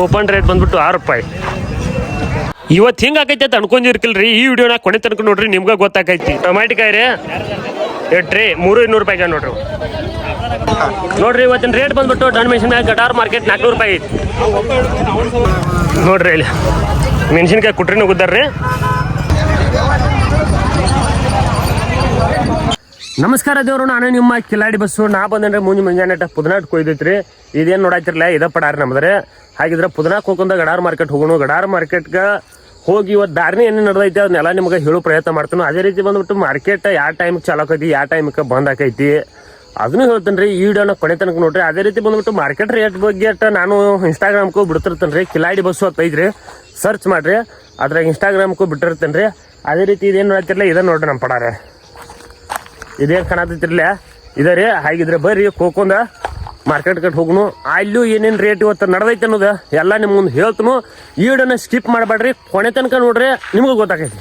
Open rate ಬಂದ್ಬಿಟ್ಟು 6 ರೂಪಾಯಿ. ಇವತ್ತು ಹಿಂಗೆ ಆಕೈತೆ ಅಂತ ಅನ್ಕೊಂಡಿರ್ಕಿಲ್ರಿ. ಈ ವಿಡಿಯೋನ ಕೊನೆ ತನಕ ನೋಡ್ರಿ, ನಿಮ್ಗೆ ಗೊತ್ತಾಕೈತಿ. ಟೊಮ್ಯಾಟಿಕಾಯಿ ರೀ ಎಟ್ರಿ 300 ರೂಪಾಯಿಗೆ ನೋಡ್ರಿ. ನೋಡ್ರಿ ಇವತ್ತಿನ ರೇಟ್ ಬಂದ್ಬಿಟ್ಟು ಡನ್ ಮೆಣಸಿನ್ಕಾಯಿ ಗಡಾರ್ ಮಾರ್ಕೆಟ್ 400 ರೂಪಾಯಿ ಐತಿ ನೋಡ್ರಿ. ಇಲ್ಲಿ ಮೆಣಸಿನ್ಕಾಯಿ ಕುಟ್ರಿನೂ ಗುದ್ದಾರ್ರಿ. ನಮಸ್ಕಾರ ದೇವ್ರು, ನಾನು ನಿಮ್ಮ ಕಿಲಾಡಿ ಬಸ್ಸು. ನಾ ಬಂದ್ರೆ ಮುಂಜಾನೆ ಪುದನಾಟ್ ಕೊಯ್ದೈತ್ರಿ. ಇದೇನು ನೋಡಾತಿರ್ಲ ಇದ ಪಡಾರಿ ನಮ್ದ್ರೆ. ಹಾಗಿದ್ರೆ ಪುದನಾಕ್ ಹೋಗ್ಕೊಂಡ ಗಡಾರ್ ಮಾರ್ಕೆಟ್ ಹೋಗೋಣ. ಗಡಾರ್ ಮಾರ್ಕೆಟ್ಗೆ ಹೋಗಿ ಇವತ್ತು ದಾರಿನಿ ಏನೇನು ನಡೆದೈತೆ ಅದನ್ನೆಲ್ಲ ನಿಮ್ಗೆ ಹೇಳೋ ಪ್ರಯತ್ನ ಮಾಡ್ತಾನೆ. ಅದೇ ರೀತಿ ಬಂದ್ಬಿಟ್ಟು ಮಾರ್ಕೆಟ್ ಯಾವ ಟೈಮಿಗೆ ಚಾಲು ಆಕೈತಿ, ಯಾವ ಟೈಮಿಗೆ ಬಂದ್ ಆಕೈತಿ ಅದನ್ನು ಹೇಳ್ತೇನೆ ರೀ. ಈ ವಿಡಿಯೋನ ಕೊನೆ ತನಕ ನೋಡ್ರಿ. ಅದೇ ರೀತಿ ಬಂದ್ಬಿಟ್ಟು ಮಾರ್ಕೆಟ್ ರೇಟ್ ಬಗ್ಗೆ ನಾನು ಇನ್ಸ್ಟಾಗ್ರಾಮ್ಗೂ ಬಿಡ್ತಿರ್ತೇನೆ ರೀ. ಕಿಲಾಡಿ ಬಸ್ಸು ಅಂತ ಐತ್ರಿ, ಸರ್ಚ್ ಮಾಡ್ರಿ. ಅದ್ರಾಗ ಇನ್ಸ್ಟಾಗ್ರಾಮ್ಗೂ ಬಿಟ್ಟಿರ್ತೇನೆ ರೀ. ಅದೇ ರೀತಿ ಇದೇನು ನೋಡ್ತಿರ್ಲ ಇದನ್ನ ನೋಡ್ರಿ ನಮ್ಮ ಪಡಾರೆ. ಇದೇನು ಕಾಣತಿರ್ಲ ಇದ ರೀ. ಹಾಗಿದ್ರೆ ಬರ್ರಿ ಹೋಗ್ಕೊಂಡ ಮಾರ್ಕೆಟ್ ಕಟ್ ಹೋಗುನು. ಅಲ್ಲೂ ಏನೇನು ರೇಟ್ ಇವತ್ತು ನಡೆದೈತೆ ಅನ್ನೋದು ಎಲ್ಲ ನಿಮ್ಮ ಮುಂದೆ ಹೇಳ್ತನು. ಈ ವಿಡಿಯೋನ ಸ್ಕಿಪ್ ಮಾಡಬೇಡ್ರಿ, ಕೊನೆ ತನಕ ನೋಡ್ರಿ, ನಿಮ್ಗೆ ಗೊತ್ತಾಗೈತಿ.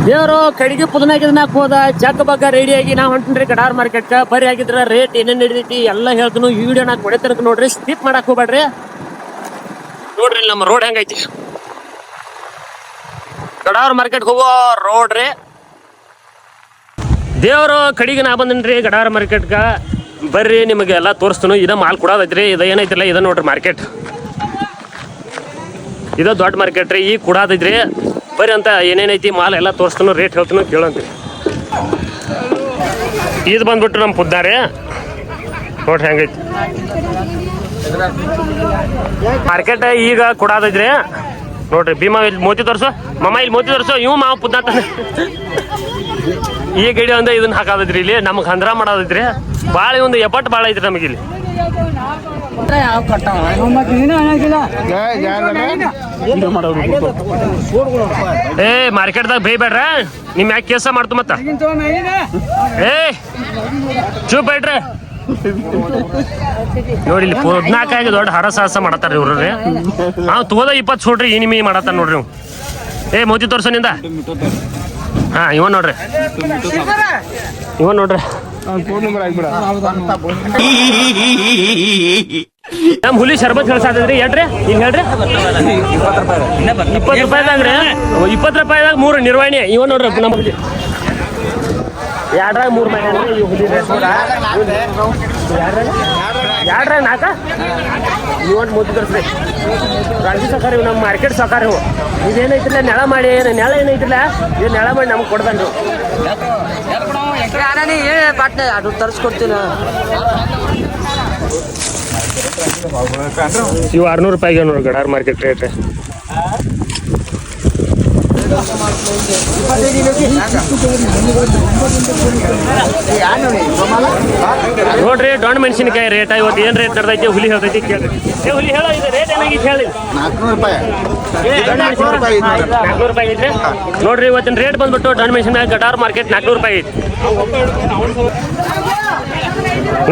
ದೇವರು ಕಡೆಗೆ ಪುದನಾಕ್ ಹೋದ ಜಗ್ ಬಗ್ಗ ರೆಡಿಯಾಗಿ ನಾವು ಹೊಂಟ್ರಿ ಗಡಾರ್ ಮಾರ್ಕೆಟ್ಗೆ. ಬರ್ರಿ ಆಗಿದ್ರೆ ರೇಟ್ ಏನೇನು ನಡೀತೈತಿ ಎಲ್ಲ ಹೇಳ್ತನು. ಈ ವಿಡಿಯೋನ ಕೊನೆ ತನಕ ನೋಡ್ರಿ, ಸ್ಕಿಪ್ ಮಾಡಕ್ ಹೋಗ್ಬೇಡ್ರಿ. ನೋಡ್ರಿ ನಮ್ಮ ರೋಡ್ ಹೆಂಗೈತಿ. ಗಡಾರ್ ಮಾರ್ಕೆಟ್ ಹೋಗೋ ರೋಡ್ ರೀ. ದೇವರು ಕಡೆಗೆ ನಾ ಬಂದನ್ರಿ ಗಡಾರ್ ಮಾರ್ಕೆಟ್ಗೆ. ಬರ್ರಿ ನಿಮಗೆ ಎಲ್ಲ ತೋರಿಸ್ತನು. ಇದ ಮಾಲ್ ಕೊಡೋದೈತ್ರಿ. ಇದ ಏನೈತಿಲ್ಲ ಇದ ನೋಡ್ರಿ ಮಾರ್ಕೆಟ್. ಇದ ದೊಡ್ಡ ಮಾರ್ಕೆಟ್ ರೀ. ಈಗ ಕೊಡೋದೈತ್ರಿ. ಬರ್ರಿ ಅಂತ ಏನೇನೈತಿ ಮಾಲ್ ಎಲ್ಲ ತೋರಿಸ್ತನು, ರೇಟ್ ಹೇಳ್ತಾನು ಕೇಳಂತ್ರಿ. ಇದು ಬಂದ್ಬಿಟ್ಟು ನಮ್ಮ ಪುದ್ದಾರಿ ನೋಡ್ರಿ ಹೆಂಗೈತಿ ಮಾರ್ಕೆಟ್. ಈಗ ಕೊಡೋದೈತ್ರಿ ನೋಡ್ರಿ. ಭೀಮಾ ಇಲ್ಲಿ ಮೋತಿ ತೋರ್ಸು ಮಮ್ಮ, ಇಲ್ಲಿ ಮೋತಿ ತೋರ್ಸು. ಇವು ಮಾವ ಪುದ್ದಾತ ಈ ಗಡಿ ಒಂದು ಇದನ್ನ ಹಾಕೋದೈತ್ರಿ. ಇಲ್ಲಿ ನಮಗೆ ಹಂದ್ರ ಮಾಡೋದೈತ್ರಿ. ಭಾಳ ಒಂದು ಎಪ್ಪಟ್ಟು ಭಾಳ ಐತ್ರಿ ನಮಗೆ ಇಲ್ಲಿ. ಏ ಮಾರ್ಕೆಟ್ದಾಗ ಬೈಬೇಡ್ರ, ನಿಮ್ ಯಾಕೆ ಕೇಸ ಮಾಡ್ತು ಮತ್ತ. ಏ ಚೂಪ್ ಬೇಡ್ರಿ. ನೋಡಿ ಇಲ್ಲಿ ಪುದ್ನಾಕಾಗಿ ದೊಡ್ಡ ಹರಸಾಹಸ ಮಾಡತ್ತಾರ ಇವ್ರಿ. ನಾವು ತಗೋದ 20 ಸೂಡ್ರಿ ಈ ನಿಮಿ ಮಾಡತ್ತಾರ ನೋಡ್ರಿ ನೀವು. ಏ ಮೋತಿ ತೋರ್ಸೋನಿಂದ. ಹಾ ಇವನ್ ನೋಡ್ರಿ, ಇವನ್ ನೋಡ್ರಿ. ನಮ್ ಹುಲಿ ಶರ್ಬತ್ ಹೇಳ್ಸಾದ್ರಿ. ಏನ್ರಿ ಈಗ ಹೇಳ್ರಿ. 20 ರೂಪಾಯಿದಾಗ್ರಿ. 20 ರೂಪಾಯಿದಾಗ 3 ನಿರ್ವಹಣೆ. ಇವನ್ ನೋಡ್ರಿ ನಮ್ಮ ಹುಲಿ. ಎರಡ್ರಾಗ 3 ಮನೆ ಹುಲಿ. ಎರಡ್ರಾಗ 4 ಇವನ್ ಮೂತಿ ತೋರಿಸ್ರಿ. ರಾಜಿ ಸಾಕಾರ ಇವ್ ನಮ್ಮ ಮಾರ್ಕೆಟ್ ಸಾಕಾರ. ಇವು ಇದೇನೈತಿಲ್ಲ ನೆಳ ಮಾಡಿ ನೆಳ ಏನೈತಿಲ್ಲ ಇದು ನೆಳ ಮಾಡಿ ನಮ್ಗೆ ಕೊಡ್ತಾನ್ರಿ. ಅದು ತರಿಸ್ಕೊಡ್ತೀನಿ. ಇವು 600 ರೂಪಾಯಿಗೆ ನೋಡ್ರಿ ಗಡಾರ್ ಮಾರ್ಕೆಟ್ ರೇಟ್. ನೋಡ್ರಿ ಡೊಣ್ಣ ಮೆಣಸಿನಕಾಯಿ ರೇಟ್ ಇವತ್ತು ಏನ್ ರೇಟ್ ನಡೆದೈತಿ ಹುಲಿ ಹೇಳ್ತೈತಿ ಕೇಳ್ರಿ. ಹುಲಿ ಹೇಳೋ ಇದು ರೇಟ್ ಏನಾಗಿತ್ತು ಹೇಳಿ. 400 ರೂಪಾಯಿ. 400 ರೂಪಾಯಿ ಐತ್ರಿ. ನೋಡ್ರಿ ಇವತ್ತಿನ ರೇಟ್ ಬಂದ್ಬಿಟ್ಟು ಡೊಣ್ಣ ಮೆಣಸಿನಕಾಯಿ ಗಡಾರ್ ಮಾರ್ಕೆಟ್ 400 ರೂಪಾಯಿ ಐತಿ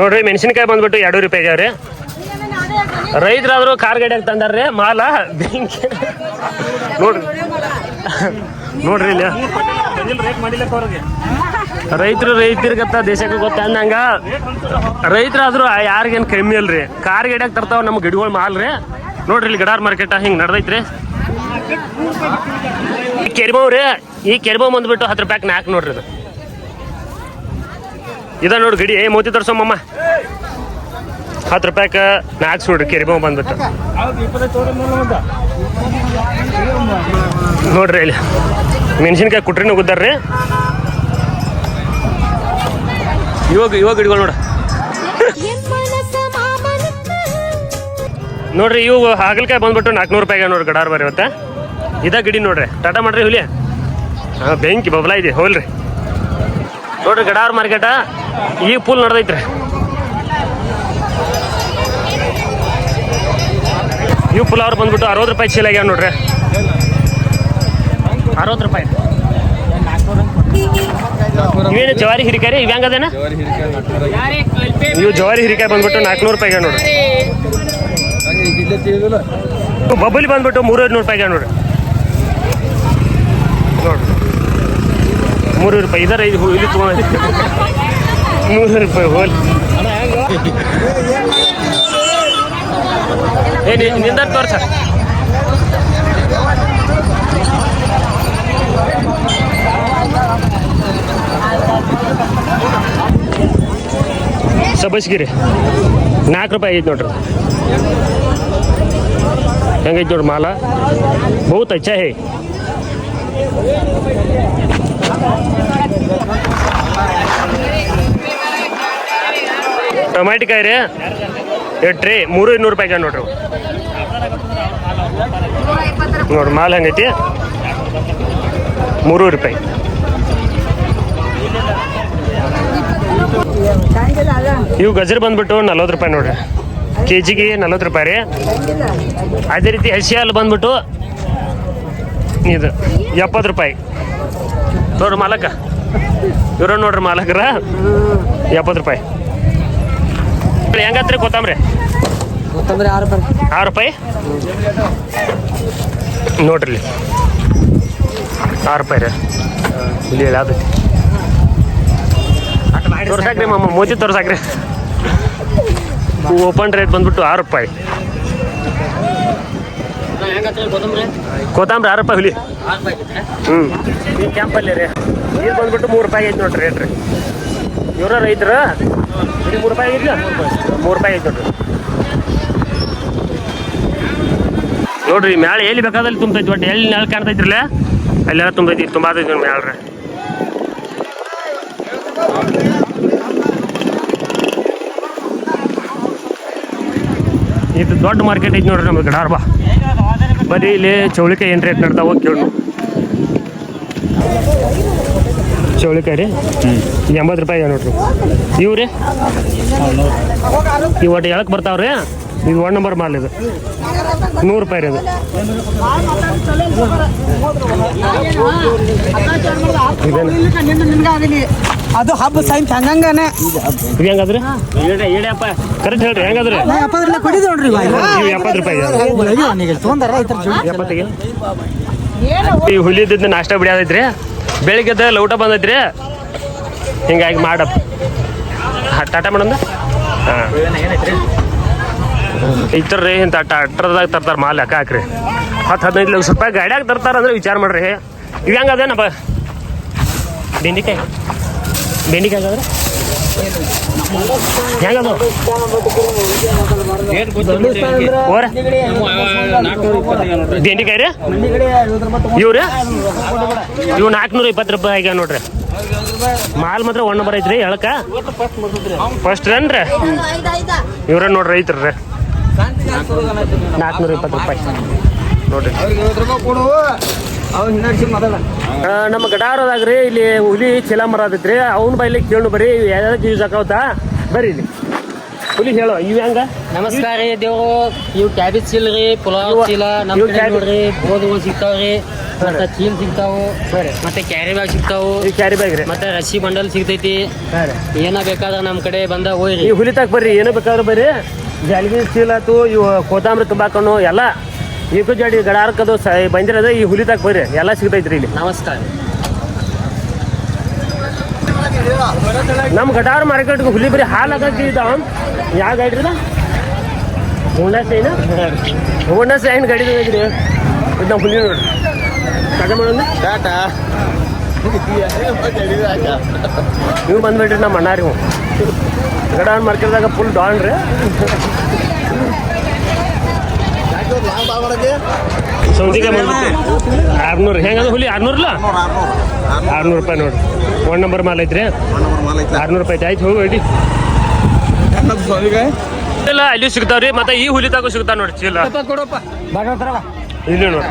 ನೋಡ್ರಿ. ಮೆಣಸಿನಕಾಯಿ ಬಂದ್ಬಿಟ್ಟು 2 ರೂಪಾಯಿಗೆ ಅವ್ರಿ. ರೈತರಾದ್ರು ಕಾರ್ ಗಾಡಿಯಾಗ ತಂದಾರ್ರಿ ಮಾಲ. ನೋಡ್ರಿ ನೋಡ್ರಿ ಇಲ್ಲಿ ರೈತರಿಗತ್ತ ದೇಶಕ್ಕೆ ಗೊತ್ತ ಅಂದಂಗ ರೈತರಾದ್ರು ಯಾರಿಗೇನು ಕಮ್ಮಿ ಅಲ್ರಿ. ಕಾರ್ ಗಾಡಿಯಾಗ ತರ್ತಾವ ನಮ್ಮ ಗಿಡಗಳು ಮಾಲ್ ರೀ. ನೋಡ್ರಿ ಇಲ್ಲಿ ಗಡಾರ್ ಮಾರ್ಕೆಟ್ ಹಿಂಗೆ ನಡೆದೈತ್ರಿ. ಕೆರಿಬಾವ್ ರೀ. ಈ ಕೆರಿಬಾವ್ ಬಂದ್ಬಿಟ್ಟು 10 ರೂಪಾಯಿಗೆ 4 ನೋಡ್ರಿ. ಇದು ಇದ ನೋಡ್ರಿ ಗಡಿ. ಮೋತಿ ತೋರ್ಸೋಮ್ಮ. 10 ರೂಪಾಯಿಗೆ 4 ಸೂಡ್ರಿ ಕೆರಿಬಾವ್ ಬಂದ್ಬಿಟ್ಟು. ನೋಡ್ರಿ ಇಲ್ಲಿ ಮೆಣಸಿನ್ಕಾಯಿ ಕುಟ್ರಿನೂ ಗುದ್ದಾರ್ರಿ. ಇವಾಗ ಗಿಡಗಳು ನೋಡ್ರಿ. ಇವು ಹಾಗಲಕಾಯಿ ಬಂದ್ಬಿಟ್ಟು 400 ರೂಪಾಯಿಗೆ ನೋಡ್ರಿ ಗಡಾರ್ ಬಾರಿ ಇವತ್ತ. ಇದ ಗಿಡಿ ನೋಡ್ರಿ. ಟಾಟಾ ಮಾಡ್ರಿ ಹುಲಿ. ಹಾಂ ಬೆಂಕಿ ಬಬ್ಲಾ ಇದೆ ಹೋಲ್ರಿ. ನೋಡ್ರಿ ಗಡಾರ್ ಮಾರ್ಕೆಟ ಈಗ ಫುಲ್ ನಡೆದೈತ್ರಿ. ಇವು ಪುಲಾವ್ ಬಂದ್ಬಿಟ್ಟು 60 ರೂಪಾಯಿ ಚೀಲ ಆಗ್ಯಾವ ನೋಡ್ರಿ. 60 ರೂಪಾಯಿ. ಇವೇನು ಜವಾರಿ ಹಿರಿಕಾಯಿ ರೀ. ಇವ್ ಹೆಂಗದೇನ ಇವು ಜವಾರಿ ಹಿರಿಕಾಯಿ ಬಂದ್ಬಿಟ್ಟು 400 ರೂಪಾಯಿಗೆ ನೋಡ್ರಿ. ಬಬ್ಬಲಿ ಬಂದ್ಬಿಟ್ಟು 300 ರೂಪಾಯಿಗೆ ನೋಡ್ರಿ. ನೋಡ್ರಿ 300 ರೂಪಾಯಿ. ಇದರ ಇಲ್ಲಿ ತೊಗೊಂಡು 300 ರೂಪಾಯಿ ಹೋಲ್. ನಿಂದ ತೋರ್ಸ. ಸಬಸ್ಗಿರಿ 4 ರೂಪಾಯಿ ಐತೆ ನೋಡ್ರಿ. ಹೆಂಗೈತೆ ನೋಡ್ರಿ ಮಾಲ, ಬಹುತ್ ಅಚ್ಚಾ ಹೇ. ಟೊಮ್ಯಾಟಿಕಾಯಿ ರೀ ಎಟ್ರಿ 300 ರೂಪಾಯಿಗೆ ನೋಡ್ರಿ. ನೋಡ್ರಿ ಮಾಲ್ ಹೆಂಗೈತಿ, 3 ರೂಪಾಯಿ. ಇವು ಗಜರ್ ಬಂದ್ಬಿಟ್ಟು 40 ರೂಪಾಯಿ ನೋಡ್ರಿ, ಕೆಜಿಗೆ 40 ರೂಪಾಯಿ ರೀ. ಅದೇ ರೀತಿ ಹಸಿ ಹಾಲು ಬಂದ್ಬಿಟ್ಟು ಇದು 70 ರೂಪಾಯಿ ನೋಡ್ರಿ ಮಾಲಕ. ಇವ್ರ ನೋಡ್ರಿ ಮಾಲಕರ 70 ರೂಪಾಯಿ. ಹೆಂಗತ್ರಿ ಕೊತ್ತಂಬರಿ? 6 ರೂಪಾಯಿ ನೋಡ್ರಿ, 6 ರೂಪಾಯಿ ರೀ. ಇಲ್ಲಿ ಹೇಳಾದೈತಿ ತೋರ್ಸಾಕ್ರಿ ಮಾಮ, ಮೋತಿ ತೋರ್ಸಾಕ್ರಿ. ಓಪನ್ ರೇಟ್ ಬಂದ್ಬಿಟ್ಟು 6 ರೂಪಾಯಿ. ಕೊತ್ತಂಬರಿ 6 ರೂಪಾಯಿ ಹುಲಿ. ಈ ಕ್ಯಾಂಪಲ್ಲಿ ರೀ ನೀರು ಬಂದ್ಬಿಟ್ಟು 3 ರೂಪಾಯಿ ಐತಿ ನೋಡ್ರಿ ರೇಟ್ ರೀ. ಇವ್ರ ರೈತರ 3 ರೂಪಾಯಿ ಐತಿ, 3 ರೂಪಾಯಿ ಐತಿ ನೋಡ್ರಿ. ನೋಡ್ರಿ ಮ್ಯಾಳೆ ಎಲ್ಲಿ ಬೇಕಾದಲ್ಲಿ ತುಂಬತೈತಿ, ಒಟ್ಟು ಎಲ್ಲಿ ನೆಲ ಕಾಣ್ತೈತ್ರಲ್ಲ ಅಲ್ಲೆಲ್ಲ ತುಂಬೈತಿ, ತುಂಬಾತೈತಿ ನೋಡಿ ಮ್ಯಾಳ್ರಿ. ಇದು ದೊಡ್ಡ ಮಾರ್ಕೆಟ್ ಐತಿ ನೋಡ್ರಿ ನಮ್ಗೆ ಗಡಾರ್. ಬಾ ಬರೀ ಇಲ್ಲಿ ಚೌಳಿಕಾಯಿ ಏನು ರೇಟ್ ನಡ್ತಾವ ಕೇಳು. ಚೌಳಿಕಾಯಿ ರೀ 80 ರೂಪಾಯಿ ನೋಡ್ರಿ. ಇವು ರೀ ಇವು ಒಟ್ಟು ಎಳಕ್ಕೆ ಬರ್ತಾವ್ರಿ. ಇದು 1 ನಂಬರ್ ಮಾಲ್, ಇದು 100 ರೂಪಾಯಿ ರೀ. ಅದು ಹಬ್ಬ ಸೈನ್ಸ್ ಹಂಗಂಗಾನೆ ಇದು ಹೆಂಗಾದ್ರಿ? ಹೇಳಪ್ಪ ಕರೆಕ್ಟ್ ಹೇಳ್ರಿ ಹೆಂಗಾದ್ರಿ? 70 ನೋಡ್ರಿ. 70 ರೂಪಾಯಿ 70ಗೆ. ಈ ಹುಲಿದ್ದು ನಾಷ್ಟ ಬಿಡೋದೈತ್ರಿ, ಬೆಳಿಗ್ಗೆದ ಲೌಟ ಬಂದೈತ್ರಿ. ಹಿಂಗಾಗಿ ಮಾಡಪ್ಪ ಟಾಟಾ ಮಾಡಂದ. ಹಾಂ ಇತರ ರೀ ಇಂಥ ಅಟ್ರದಾಗ ತರ್ತಾರೆ ಮಾಲ್. ಲೆಕ್ಕ ಹಾಕ್ರಿ 10-15 ಲಕ್ಷ ರೂಪಾಯಿ ಗಾಡ್ಯಾಗ ತರ್ತಾರ ಅಂದ್ರೆ ವಿಚಾರ ಮಾಡ್ರಿ. ಇವು ಹೆಂಗದೇನಪ್ಪ? ಬೆಂಡಿಕಾಯಿ ಅದಾದ್ರೆ ಹೆಂಗದ? ಬೆಂಡಿಕಾಯಿ ರೀ ಇವು ರೀ, ಇವು 420 ರೂಪಾಯಿ ಆಗ್ಯಾವ ನೋಡ್ರಿ. ಮಾಲ್ ಮಾತ್ರ 1 ನಂಬರ್ ಐತ್ರಿ. ಎಳಕ ಫಸ್ಟ್ ಏನ್ರಿ ಇವ್ರ ನೋಡ್ರಿ ರೈತರ್ರಿ 420 ರೂಪಾಯಿ ನೋಡ್ರಿ. ನಮ್ಮ ಗಡಾರದಾಗ್ರಿ ಇಲ್ಲಿ ಹುಲಿ ಚೀಲ ಮರ ಅದೈತ್ರಿ. ಅವ್ನ ಬೈಲಿ ಕೇಳು ಬರ್ರಿ, ಯಾವ್ಯಾವ್ದು ಯೂಸ್ ಆಕಾವತ್ತಾ ಬರ್ರಿ. ಇಲ್ಲಿ ಹುಲಿ ಹೇಳೋ ಇವು ಹೆಂಗ? ನಮಸ್ಕಾರ ರೀ ದೇವ್ರು. ಇವು ಕ್ಯಾಬೇಜ್ ಚೀಲ ರೀ, ಪುಲಾವ್ ಚೀಲ ನಮ್ಮ ಕಡೆ ನೋಡ್ರಿ. ಗೋಧಿ ಸಿಗ್ತಾವ್ರಿ, ಮತ್ತೆ ಚೀಲ ಸಿಗ್ತಾವು, ಮತ್ತೆ ಕ್ಯಾರಿ ಬ್ಯಾಗ್ ಸಿಗ್ತಾವು. ಕ್ಯಾರಿ ಬ್ಯಾಗ್ ರೀ, ಮತ್ತೆ ರಸಿ ಬಂಡಲ್ ಸಿಗ್ತೈತಿ. ಏನ ಬೇಕಾದ್ರೆ ನಮ್ಮ ಕಡೆ ಬಂದ ಹೋಯ್ರಿ. ಈ ಹುಲಿ ತಾಕ ಬರ್ರಿ, ಏನು ಬೇಕಾದ್ರೆ ಬರ್ರಿ. ಜಾಲಿಗೆ ಚೀಲ ಆತು, ಇವು ಕೊತ್ತಂಬರಿ ತುಂಬಾಕಣ್ಣು ಎಲ್ಲ ಈಕು ಜಾಡಿ ಗಡಾರ್ಕದು ಬಂದಿರೋದು. ಈ ಹುಲಿ ತಾಕ ಬರ್ರಿ, ಎಲ್ಲ ಸಿಗ್ತೈತ್ರಿ ಇಲ್ಲಿ. ನಮಸ್ಕಾರ. ನಮ್ಮ ಗಡಾರ ಮಾರ್ಕೆಟ್ಗೆ ಹುಲಿ ಬರೀ ಹಾಲು ಹಾಕಿ ಇದಾವ. ಯಾವ ಗಾಡಿ ರೀ? Honda Shine. ಹೋಂಡಾ ಸೈನ್ ಗಾಡಿ ಐತ್ರಿ. ಇದು ನಾವು ಹುಲಿ ನೋಡ್ರಿ ಕದ ಮಾಡೋಣ. ನೀವು ಬಂದ್ಬಿಟ್ರಿ ನಮ್ಮ ಅಣ್ಣ ರೀ. ಗಡಾರ ಮಾರ್ಕೆಟ್ದಾಗ ಫುಲ್ ಡಾನ್ ರೀ. ಸೌದಿಗೆ ಬಂದ್ಬಿಟ್ಟು 600 ಹೆಂಗದ ಹುಲಿ? 600 ಇಲ್ಲ 600 ರೂಪಾಯಿ ನೋಡ್ರಿ. 1 ನಂಬರ್ ಮಾಲ್ ಐತ್ರಿ, 600 ರೂಪಾಯಿ ಆಯ್ತು. ಹೋಗಿ ಇಲ್ಲ ಅಲ್ಲಿ ಸಿಗ್ತಾವ್ರಿ. ಮತ್ತೆ ಈ ಹುಲಿ ತಾಗೂ ಸಿಗ್ತಾವ ನೋಡ್ರಿ ಚೀಲ. ಇಲ್ಲಿ ನೋಡ್ರಿ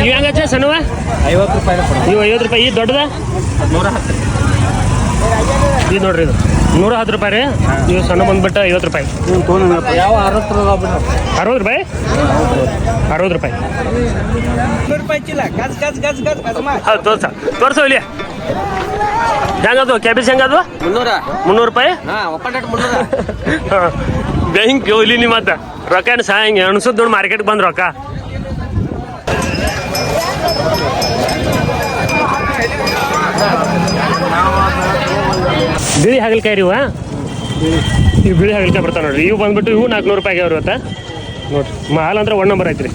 ಇವು ಹೆಂಗಚ್ಚ ಸಣ್ಣವ? 50 ರೂಪಾಯಿ. ಇವು 50 ರೂಪಾಯಿ. ಈ ದೊಡ್ಡದ 110. ಇದು ನೋಡ್ರಿ, ಇದು 110 ರೂಪಾಯಿ ರೀ. ಇವು ಸಣ್ಣ ಬಂದ್ಬಿಟ್ಟು 50 ರೂಪಾಯಿ. ಯಾವ 60 ರೂಪಾಯಿ 60 ರೂಪಾಯಿ ಚೀಲ. ಹೌದು ತೋರ್ಸ ಇಲ್ಲಿ ಹೆಂಗದು? ಕ್ಯಾಬೇಜ್ ಹೆಂಗದು? 300 ರೂಪಾಯಿ. ಬ್ಯಾಂಕ್ ಇಲ್ಲಿ ನಿಮ್ಮ ಮತ್ತೆ ರೊಕ್ಕ ಸಹ ಹಿಂಗೆ ಅನ್ಸುದ್ ನೋಡಿ. ಮಾರ್ಕೆಟ್ಗೆ ಬಂದು ರೊಕ್ಕ ಬಿಳಿ ಹಾಗಲಕಾಯಿ ರೀ ಇವು ಬಿಳಿ ಹಾಗಲಕಾಯಿ ಬರ್ತಾವೆ ನೋಡ್ರಿ. ಇವು ಬಂದ್ಬಿಟ್ಟು ಇವು 400 ರೂಪಾಯಿ ಆಗ್ಯಾವ ಇವತ್ತು ನೋಡ್ರಿ. ಮಾಲ್ ಅಂದ್ರೆ 1 ನಂಬರ್ ಐತ್ರಿ.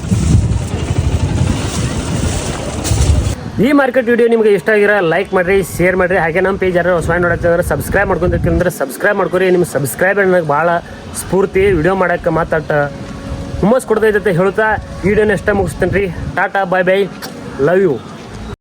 ಈ ಮಾರ್ಕೆಟ್ ವಿಡಿಯೋ ನಿಮಗೆ ಇಷ್ಟ ಆಗಿರೋ ಲೈಕ್ ಮಾಡಿರಿ, ಶೇರ್ ಮಾಡಿರಿ. ಹಾಗೆ ನಮ್ಮ ಪೇಜ್ ಯಾರು ಹೊಸ ನೋಡತ್ತಂದ್ರೆ ಸಬ್ಸ್ಕ್ರೈಬ್ ಮಾಡ್ಕೊಂತಿರ್ತೀರಂದ್ರೆ ಸಬ್ಸ್ಕ್ರೈಬ್ ಮಾಡ್ಕೊರಿ. ನಿಮ್ಮ ಸಬ್ಸ್ಕ್ರೈಬ್ ನನಗೆ ಭಾಳ ಸ್ಫೂರ್ತಿ ವಿಡಿಯೋ ಮಾಡೋಕ್ಕೆ ಮಾತಾಟ ಹುಮ್ಮಸ್ ಕೊಡ್ತೈತೆ ಹೇಳ್ತಾ ವಿಡಿಯೋನ ಇಷ್ಟ ಮುಗಿಸ್ತೇನೆ ರೀ. ಟಾಟಾ, ಬಾಯ್ ಬಾಯ್, ಲವ್ ಯು.